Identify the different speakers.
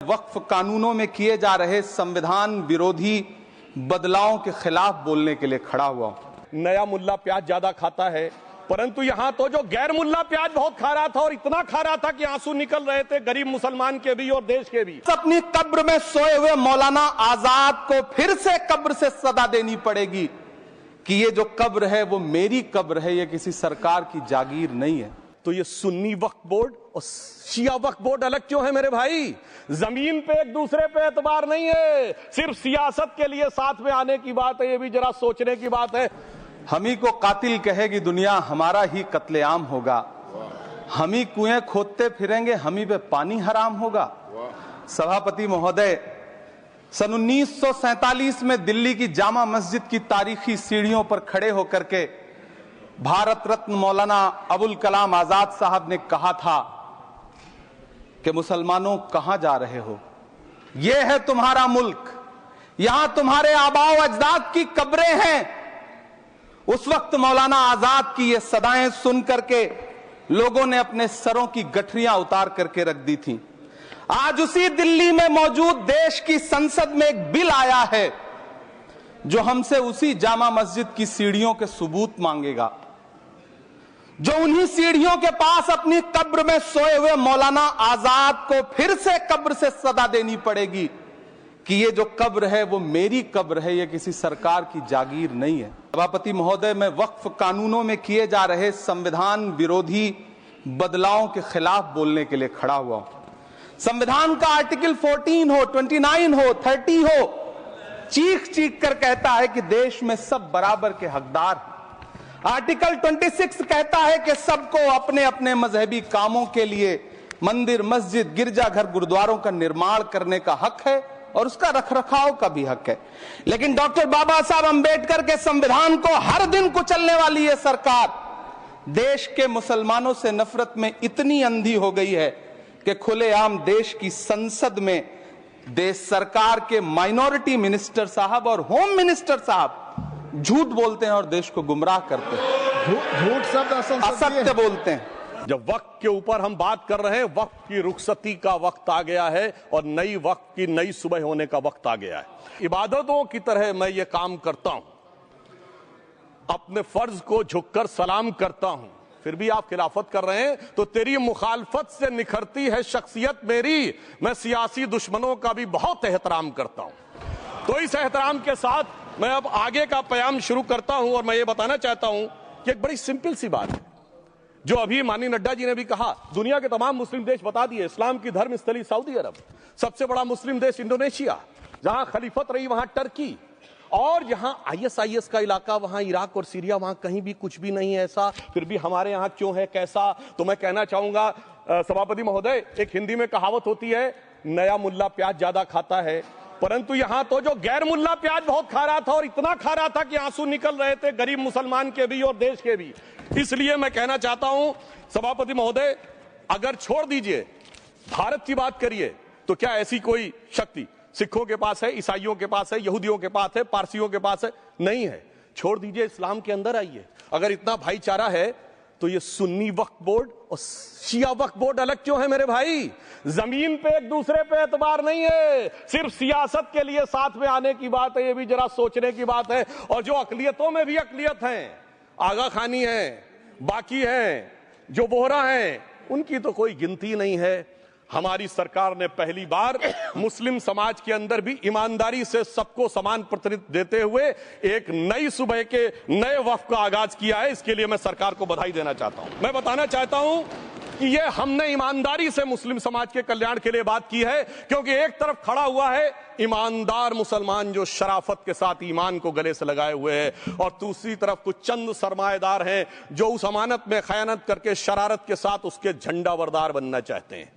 Speaker 1: वक्फ कानूनों में किए जा रहे संविधान विरोधी बदलावों के खिलाफ बोलने के लिए खड़ा हुआ हूं।
Speaker 2: नया मुल्ला प्याज ज्यादा खाता है, परंतु यहाँ तो जो गैर मुल्ला प्याज बहुत खा रहा था और इतना खा रहा था कि आंसू निकल रहे थे गरीब मुसलमान के भी और देश के भी।
Speaker 1: अपनी कब्र में सोए हुए मौलाना आजाद को फिर से कब्र से सदा देनी पड़ेगी कि ये जो कब्र है वो मेरी कब्र है, ये किसी सरकार की जागीर नहीं है।
Speaker 2: तो ये सुन्नी वक्फ बोर्ड और शिया वक्फ बोर्ड अलग क्यों है मेरे भाई? जमीन पे एक दूसरे पे एतबार नहीं है, सिर्फ सियासत के लिए साथ में आने की बात है। ये भी जरा सोचने की बात है।
Speaker 1: हम ही को कातिल कहेगी दुनिया, हमारा ही कत्लेआम होगा। हम ही कुएं खोदते फिरेंगे, हम ही पे पानी हराम होगा। सभापति महोदय, सन 1947 में दिल्ली की जामा मस्जिद की तारीखी सीढ़ियों पर खड़े होकर के भारत रत्न मौलाना अबुल कलाम आजाद साहब ने कहा था कि मुसलमानों कहां जा रहे हो, यह है तुम्हारा मुल्क, यहां तुम्हारे आबाओ अजदाद की कब्रें हैं। उस वक्त मौलाना आजाद की ये सदाएं सुन करके लोगों ने अपने सरों की गठरियां उतार करके रख दी थी। आज उसी दिल्ली में मौजूद देश की संसद में एक बिल आया है जो हमसे उसी जामा मस्जिद की सीढ़ियों के सबूत मांगेगा, जो उन्हीं सीढ़ियों के पास अपनी कब्र में सोए हुए मौलाना आजाद को फिर से कब्र से सदा देनी पड़ेगी कि ये जो कब्र है वो मेरी कब्र है, ये किसी सरकार की जागीर नहीं है। सभापति महोदय, मैं वक्फ कानूनों में किए जा रहे संविधान विरोधी बदलावों के खिलाफ बोलने के लिए खड़ा हुआ हूं। संविधान का आर्टिकल 14 हो, 29 हो, 30 हो, चीख चीख कर कहता है कि देश में सब बराबर के हकदार हैं। आर्टिकल 26 कहता है कि सबको अपने अपने मजहबी कामों के लिए मंदिर, मस्जिद, गिरजाघर, गुरुद्वारों का निर्माण करने का हक है और उसका रखरखाव का भी हक है। लेकिन डॉक्टर बाबा साहब अंबेडकर के संविधान को हर दिन कुचलने वाली ये सरकार देश के मुसलमानों से नफरत में इतनी अंधी हो गई है कि खुलेआम देश की संसद में देश सरकार के माइनॉरिटी मिनिस्टर साहब और होम मिनिस्टर साहब झूठ बोलते हैं और देश को गुमराह करते हैं।
Speaker 3: झूठ शब्द
Speaker 1: असत्य बोलते हैं।
Speaker 2: जब वक्त के ऊपर हम बात कर रहे हैं, वक्त की रुखसती का वक्त आ गया है और नई वक्त की नई सुबह होने का वक्त आ गया है। इबादतों की तरह मैं ये काम करता हूं, अपने फर्ज को झुककर सलाम करता हूं, फिर भी आप खिलाफत कर रहे हैं तो तेरी मुखालफत से निखरती है शख्सियत मेरी। मैं सियासी दुश्मनों का भी बहुत एहतराम करता हूं। तो इस एहतराम के साथ मैं अब आगे का प्याम शुरू करता हूं और मैं ये बताना चाहता हूं कि एक बड़ी सिंपल सी बात है जो अभी माननीय नड्डा जी ने भी कहा। दुनिया के तमाम मुस्लिम देश बता दिए, इस्लाम की धर्म स्थली सऊदी अरब, सबसे बड़ा मुस्लिम देश इंडोनेशिया, जहां खलीफत रही वहां टर्की, और जहां ISIS का इलाका वहां इराक और सीरिया, वहां कहीं भी कुछ भी नहीं है ऐसा। फिर भी हमारे यहां क्यों है, कैसा? तो मैं कहना चाहूंगा सभापति महोदय, एक हिंदी में कहावत होती है, नया मुल्ला प्याज ज्यादा खाता है, परंतु यहां तो जो गैर मुल्ला प्याज बहुत खा रहा था और इतना खा रहा था कि आंसू निकल रहे थे गरीब मुसलमान के भी और देश के भी। इसलिए मैं कहना चाहता हूं सभापति महोदय, अगर छोड़ दीजिए भारत की बात करिए तो क्या ऐसी कोई शक्ति सिखों के पास है, ईसाइयों के पास है, यहूदियों के पास है, पारसियों के पास है? नहीं है। छोड़ दीजिए, इस्लाम के अंदर आइए। अगर इतना भाईचारा है तो ये सुन्नी वक्फ बोर्ड और शिया वक्फ बोर्ड अलग क्यों है मेरे भाई? जमीन पे एक दूसरे पे एतबार नहीं है, सिर्फ सियासत के लिए साथ में आने की बात है। ये भी जरा सोचने की बात है। और जो अकलियतों में भी अकलियत हैं, आगा खानी है, बाकी हैं, जो बोहरा हैं, उनकी तो कोई गिनती नहीं है। हमारी सरकार ने पहली बार मुस्लिम समाज के अंदर भी ईमानदारी से सबको समान प्रतिनिधित्व देते हुए एक नई सुबह के नए वक्फ का आगाज किया है। इसके लिए मैं सरकार को बधाई देना चाहता हूं। मैं बताना चाहता हूं कि ये हमने ईमानदारी से मुस्लिम समाज के कल्याण के लिए बात की है, क्योंकि एक तरफ खड़ा हुआ है ईमानदार मुसलमान जो शराफत के साथ ईमान को गले से लगाए हुए हैं, और दूसरी तरफ कुछ चंद सरमाएदार हैं जो उस अमानत में खयानत करके शरारत के साथ उसके झंडा बरदार बनना चाहते हैं।